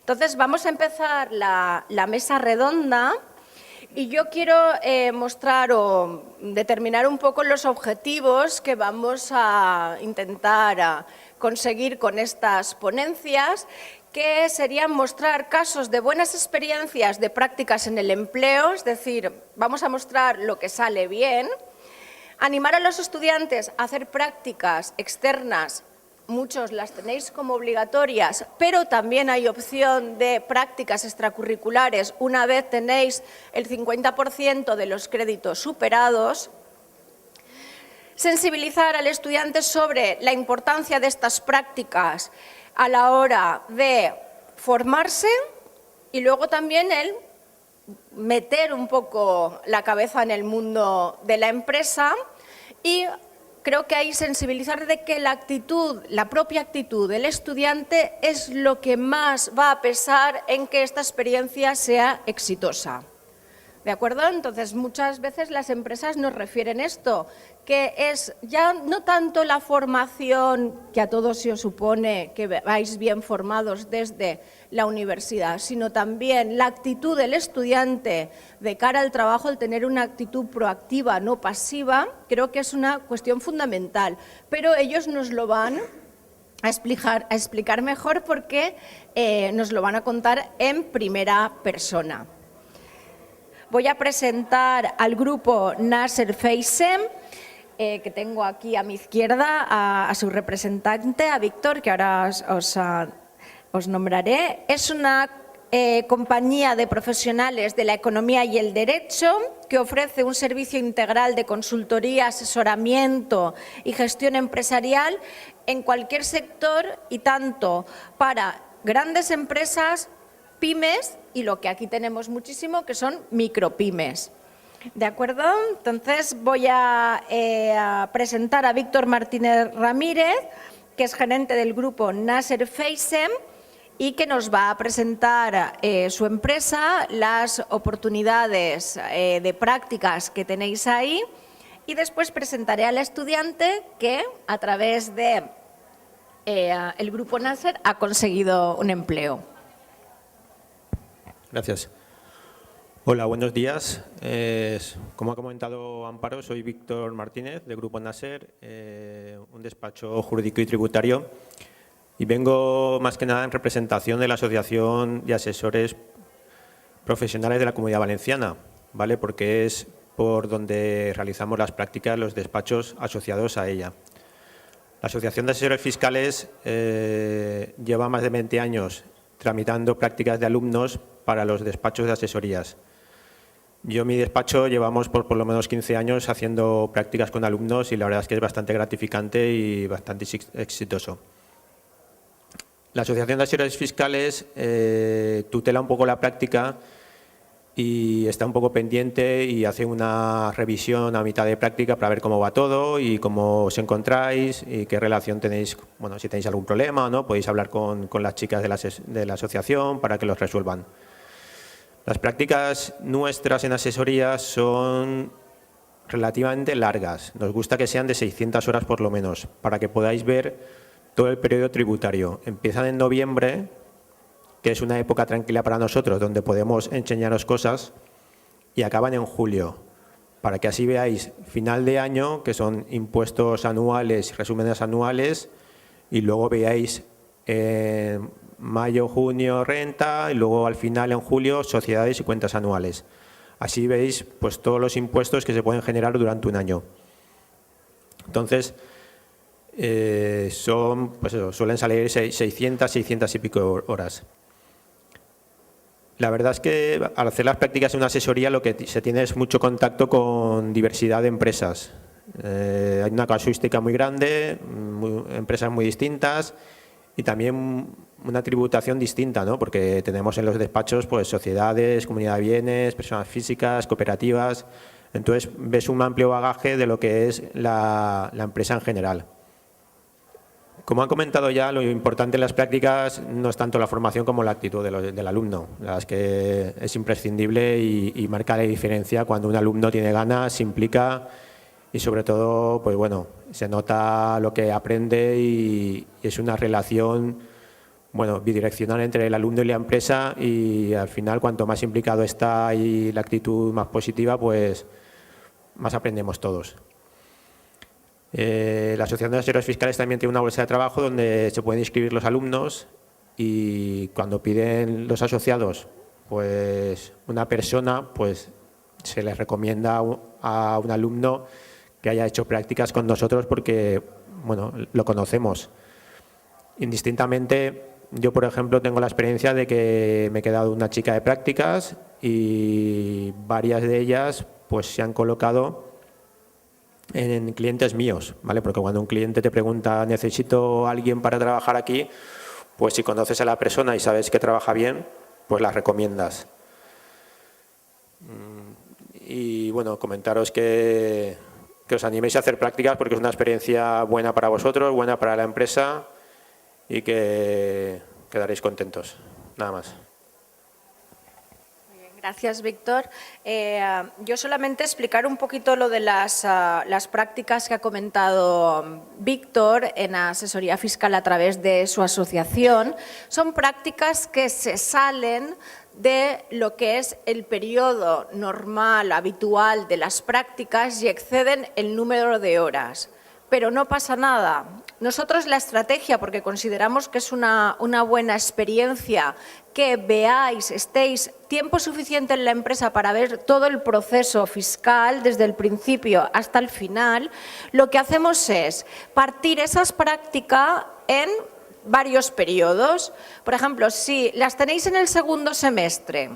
Entonces, vamos a empezar la mesa redonda y yo quiero mostrar o determinar un poco los objetivos que vamos a intentar conseguir con estas ponencias, que serían mostrar casos de buenas experiencias de prácticas en el empleo, es decir, vamos a mostrar lo que sale bien, animar a los estudiantes a hacer prácticas externas. Muchos las tenéis como obligatorias, pero también hay opción de prácticas extracurriculares una vez tenéis el 50% de los créditos superados. Sensibilizar al estudiante sobre la importancia de estas prácticas a la hora de formarse y luego también el meter un poco la cabeza en el mundo de la empresa y creo que hay sensibilizar de que la actitud, la propia actitud del estudiante es lo que más va a pesar en que esta experiencia sea exitosa. ¿De acuerdo? Entonces, muchas veces las empresas nos refieren esto, que es ya no tanto la formación que a todos se os supone que vais bien formados desde la universidad, sino también la actitud del estudiante de cara al trabajo, el tener una actitud proactiva, no pasiva, creo que es una cuestión fundamental. Pero ellos nos lo van a explicar mejor porque nos lo van a contar en primera persona. Voy a presentar al grupo Nasser Feisem, que tengo aquí a mi izquierda, a su representante, a Víctor, que ahora os nombraré. Es una compañía de profesionales de la economía y el derecho que ofrece un servicio integral de consultoría, asesoramiento y gestión empresarial en cualquier sector y tanto para grandes empresas, pymes y lo que aquí tenemos muchísimo, que son micropymes. ¿De acuerdo? Entonces voy a presentar a Víctor Martínez Ramírez, que es gerente del grupo Nasser Feisem y que nos va a presentar su empresa, las oportunidades de prácticas que tenéis ahí y después presentaré al estudiante que a través de el grupo Nasser ha conseguido un empleo. Gracias. Hola, buenos días. Como ha comentado Amparo, soy Víctor Martínez, del Grupo Nasser, un despacho jurídico y tributario, y vengo más que nada en representación de la Asociación de Asesores Profesionales de la Comunidad Valenciana, ¿vale? Porque es por donde realizamos las prácticas los despachos asociados a ella. La Asociación de Asesores Fiscales lleva más de 20 años tramitando prácticas de alumnos para los despachos de asesorías. Yo, mi despacho, llevamos por lo menos 15 años haciendo prácticas con alumnos y la verdad es que es bastante gratificante y bastante exitoso. La Asociación de Asesores Fiscales tutela un poco la práctica y está un poco pendiente y hace una revisión a mitad de práctica para ver cómo va todo y cómo os encontráis y qué relación tenéis, bueno, si tenéis algún problema, ¿no? Podéis hablar con las chicas de la asociación para que los resuelvan. Las prácticas nuestras en asesorías son relativamente largas. Nos gusta que sean de 600 horas por lo menos, para que podáis ver todo el periodo tributario. Empiezan en noviembre, que es una época tranquila para nosotros, donde podemos enseñaros cosas, y acaban en julio, para que así veáis final de año, que son impuestos anuales, resúmenes anuales, y luego veáis mayo, junio, renta, y luego al final en julio, sociedades y cuentas anuales. Así veis pues todos los impuestos que se pueden generar durante un año. Entonces, pues eso, suelen salir 600 y pico horas. La verdad es que al hacer las prácticas en una asesoría lo que se tiene es mucho contacto con diversidad de empresas. Hay una casuística muy grande, empresas muy distintas y también una tributación distinta, ¿no? Porque tenemos en los despachos pues sociedades, comunidad de bienes, personas físicas, cooperativas. Entonces ves un amplio bagaje de lo que es la empresa en general. Como han comentado ya, lo importante en las prácticas no es tanto la formación como la actitud del alumno. La verdad es que es imprescindible y marca la diferencia cuando un alumno tiene ganas, se implica y sobre todo, pues bueno, se nota lo que aprende y es una relación bueno, bidireccional entre el alumno y la empresa, y al final cuanto más implicado está y la actitud más positiva, pues más aprendemos todos. La Asociación de Asesores Fiscales también tiene una bolsa de trabajo donde se pueden inscribir los alumnos, y cuando piden los asociados pues una persona, pues se les recomienda a un alumno que haya hecho prácticas con nosotros porque, bueno, lo conocemos. Indistintamente, yo, por ejemplo, tengo la experiencia de que me he quedado una chica de prácticas y varias de ellas pues se han colocado en clientes míos, ¿vale? Porque cuando un cliente te pregunta, necesito a alguien para trabajar aquí, pues si conoces a la persona y sabes que trabaja bien, pues la recomiendas. Y bueno, comentaros que os animéis a hacer prácticas porque es una experiencia buena para vosotros, buena para la empresa, y que quedaréis contentos. Nada más. Muy bien, gracias, Víctor. Yo solamente explicar un poquito lo de las prácticas que ha comentado Víctor en asesoría fiscal a través de su asociación. Son prácticas que se salen de lo que es el periodo normal, habitual de las prácticas y exceden el número de horas. Pero no pasa nada. Nosotros la estrategia, porque consideramos que es una buena experiencia, que veáis, estéis tiempo suficiente en la empresa para ver todo el proceso fiscal desde el principio hasta el final, lo que hacemos es partir esas prácticas en varios periodos. Por ejemplo, si las tenéis en el segundo semestre,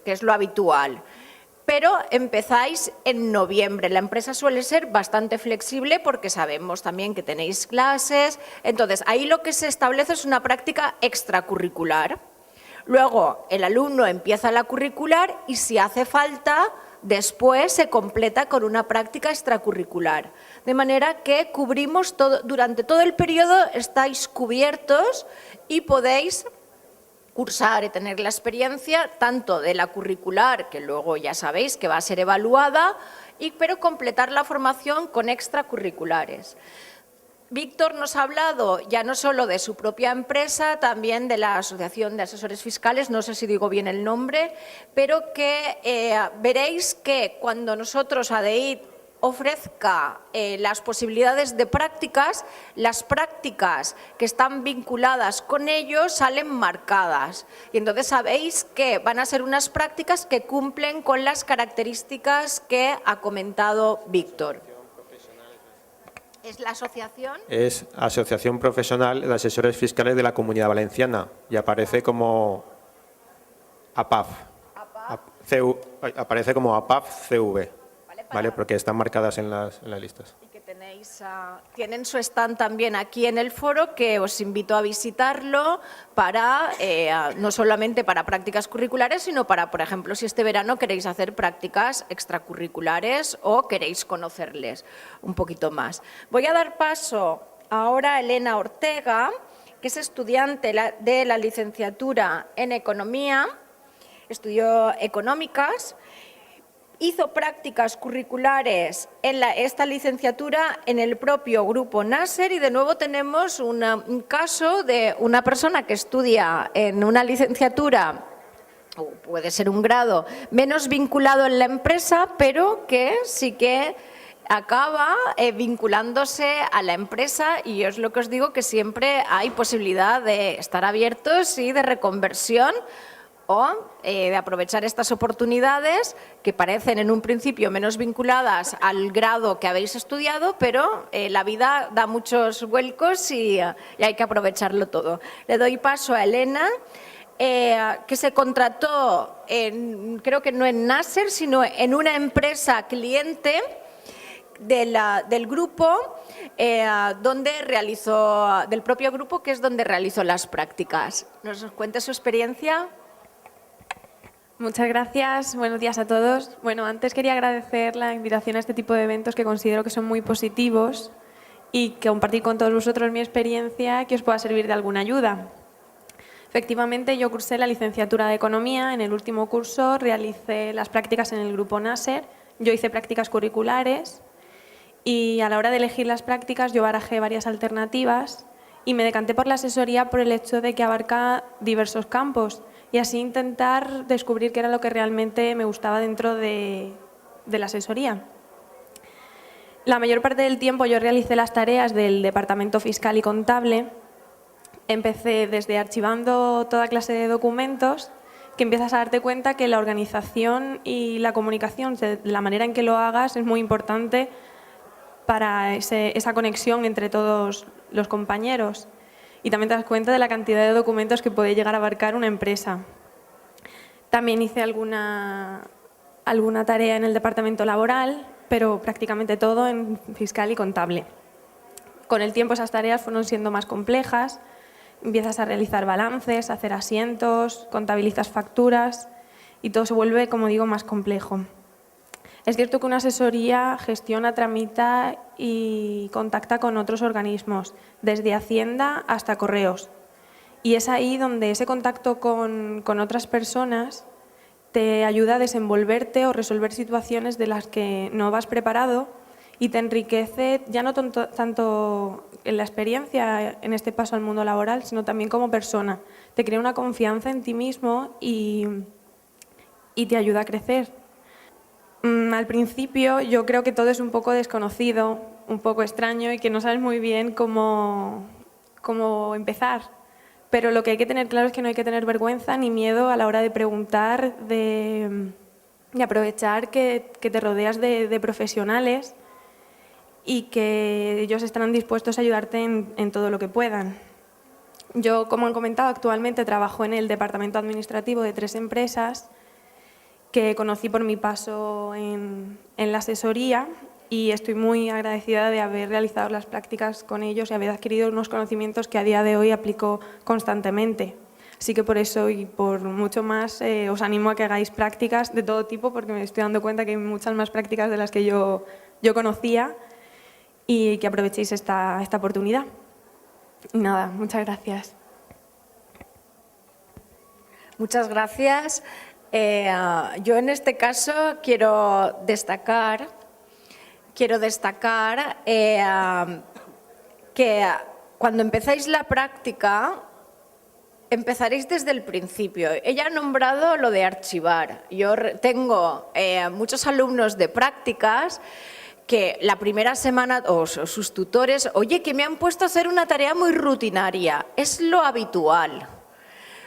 que es lo habitual, pero empezáis en noviembre. La empresa suele ser bastante flexible porque sabemos también que tenéis clases. Entonces, ahí lo que se establece es una práctica extracurricular. Luego, el alumno empieza la curricular y si hace falta, después se completa con una práctica extracurricular. De manera que cubrimos todo, durante todo el periodo estáis cubiertos y podéis cursar y tener la experiencia tanto de la curricular, que luego ya sabéis que va a ser evaluada, pero completar la formación con extracurriculares. Víctor nos ha hablado ya no solo de su propia empresa, también de la Asociación de Asesores Fiscales, no sé si digo bien el nombre, pero que veréis que cuando nosotros, ADEIT, ofrezca las posibilidades de prácticas, las prácticas que están vinculadas con ellos salen marcadas. Y entonces sabéis que van a ser unas prácticas que cumplen con las características que ha comentado Víctor. ¿Es la asociación? Es Asociación Profesional de Asesores Fiscales de la Comunidad Valenciana y aparece como APAF. Aparece como APAF CV, ¿vale? Porque están marcadas en las listas. Y que tienen su stand también aquí en el foro, que os invito a visitarlo para no solamente para prácticas curriculares, sino para, por ejemplo, si este verano queréis hacer prácticas extracurriculares o queréis conocerles un poquito más. Voy a dar paso ahora a Elena Ortega, que es estudiante de la licenciatura en Economía, estudió Económicas. Hizo prácticas curriculares en esta licenciatura en el propio Grupo Nasser y de nuevo tenemos un caso de una persona que estudia en una licenciatura, o puede ser un grado, menos vinculado en la empresa, pero que sí que acaba vinculándose a la empresa, y es lo que os digo, que siempre hay posibilidad de estar abiertos y de reconversión o de aprovechar estas oportunidades que parecen en un principio menos vinculadas al grado que habéis estudiado, pero la vida da muchos vuelcos y hay que aprovecharlo todo. Le doy paso a Elena, que se contrató, creo que no en Nasser, sino en una empresa cliente del grupo, del propio grupo, que es donde realizó las prácticas. ¿Nos cuenta su experiencia? Muchas gracias, buenos días a todos. Bueno, antes quería agradecer la invitación a este tipo de eventos que considero que son muy positivos y compartir con todos vosotros mi experiencia que os pueda servir de alguna ayuda. Efectivamente, yo cursé la licenciatura de Economía. En el último curso realicé las prácticas en el Grupo Nasser. Yo hice prácticas curriculares y a la hora de elegir las prácticas yo barajé varias alternativas y me decanté por la asesoría por el hecho de que abarca diversos campos y así intentar descubrir qué era lo que realmente me gustaba dentro de la asesoría. La mayor parte del tiempo yo realicé las tareas del departamento fiscal y contable. Empecé desde archivando toda clase de documentos, que empiezas a darte cuenta que la organización y la comunicación, la manera en que lo hagas, es muy importante para esa conexión entre todos los compañeros. Y también te das cuenta de la cantidad de documentos que puede llegar a abarcar una empresa. También hice alguna tarea en el departamento laboral, pero prácticamente todo en fiscal y contable. Con el tiempo esas tareas fueron siendo más complejas, empiezas a realizar balances, a hacer asientos, contabilizas facturas y todo se vuelve, como digo, más complejo. Es cierto que una asesoría gestiona, tramita y contacta con otros organismos, desde Hacienda hasta Correos. Y es ahí donde ese contacto con otras personas te ayuda a desenvolverte o resolver situaciones de las que no vas preparado y te enriquece ya no tanto en la experiencia, en este paso al mundo laboral, sino también como persona. Te crea una confianza en ti mismo y te ayuda a crecer. Al principio yo creo que todo es un poco desconocido, un poco extraño y que no sabes muy bien cómo empezar. Pero lo que hay que tener claro es que no hay que tener vergüenza ni miedo a la hora de preguntar, de aprovechar que te rodeas de profesionales y que ellos estarán dispuestos a ayudarte en todo lo que puedan. Yo, como han comentado, actualmente trabajo en el departamento administrativo de 3 empresas que conocí por mi paso en la asesoría y estoy muy agradecida de haber realizado las prácticas con ellos y haber adquirido unos conocimientos que a día de hoy aplico constantemente. Así que por eso y por mucho más os animo a que hagáis prácticas de todo tipo porque me estoy dando cuenta que hay muchas más prácticas de las que yo conocía y que aprovechéis esta oportunidad. Y nada, muchas gracias. Muchas gracias. Yo en este caso quiero destacar que cuando empezáis la práctica empezaréis desde el principio. Ella ha nombrado lo de archivar. Yo tengo muchos alumnos de prácticas que la primera semana, o sus tutores, oye, que me han puesto a hacer una tarea muy rutinaria. Es lo habitual.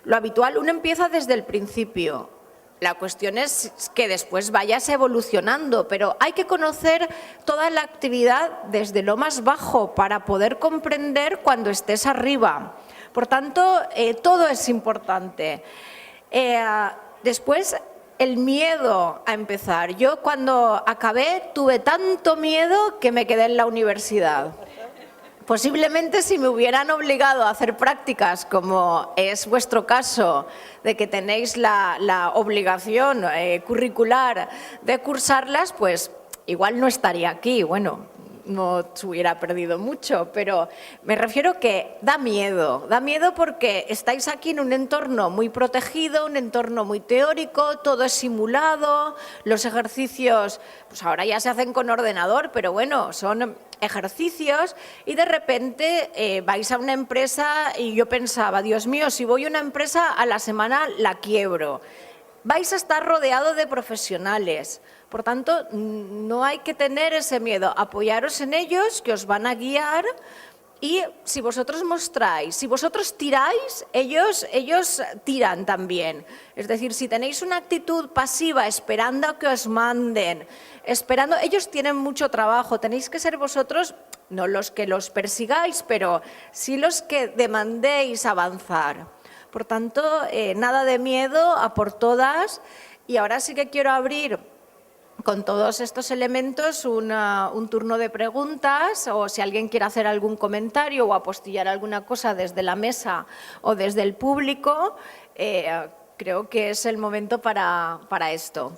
Lo habitual, uno empieza desde el principio. La cuestión es que después vayas evolucionando, pero hay que conocer toda la actividad desde lo más bajo para poder comprender cuando estés arriba. Por tanto, todo es importante. Después, el miedo a empezar. Yo cuando acabé tuve tanto miedo que me quedé en la universidad. Posiblemente si me hubieran obligado a hacer prácticas, como es vuestro caso, de que tenéis la obligación curricular de cursarlas, pues igual no estaría aquí. Bueno, no se hubiera perdido mucho, pero me refiero que da miedo porque estáis aquí en un entorno muy protegido, un entorno muy teórico, todo es simulado, los ejercicios, pues ahora ya se hacen con ordenador, pero bueno, son ejercicios y de repente vais a una empresa y yo pensaba, Dios mío, si voy a una empresa a la semana la quiebro. Vais a estar rodeado de profesionales, por tanto no hay que tener ese miedo, apoyaros en ellos que os van a guiar y si vosotros mostráis, si vosotros tiráis, ellos tiran también. Es decir, si tenéis una actitud pasiva esperando a que os manden, ellos tienen mucho trabajo, tenéis que ser vosotros, no los que los persigáis, pero sí los que demandéis avanzar. Por tanto, nada de miedo, a por todas. Y ahora sí que quiero abrir con todos estos elementos un turno de preguntas o si alguien quiere hacer algún comentario o apostillar alguna cosa desde la mesa o desde el público, creo que es el momento para esto.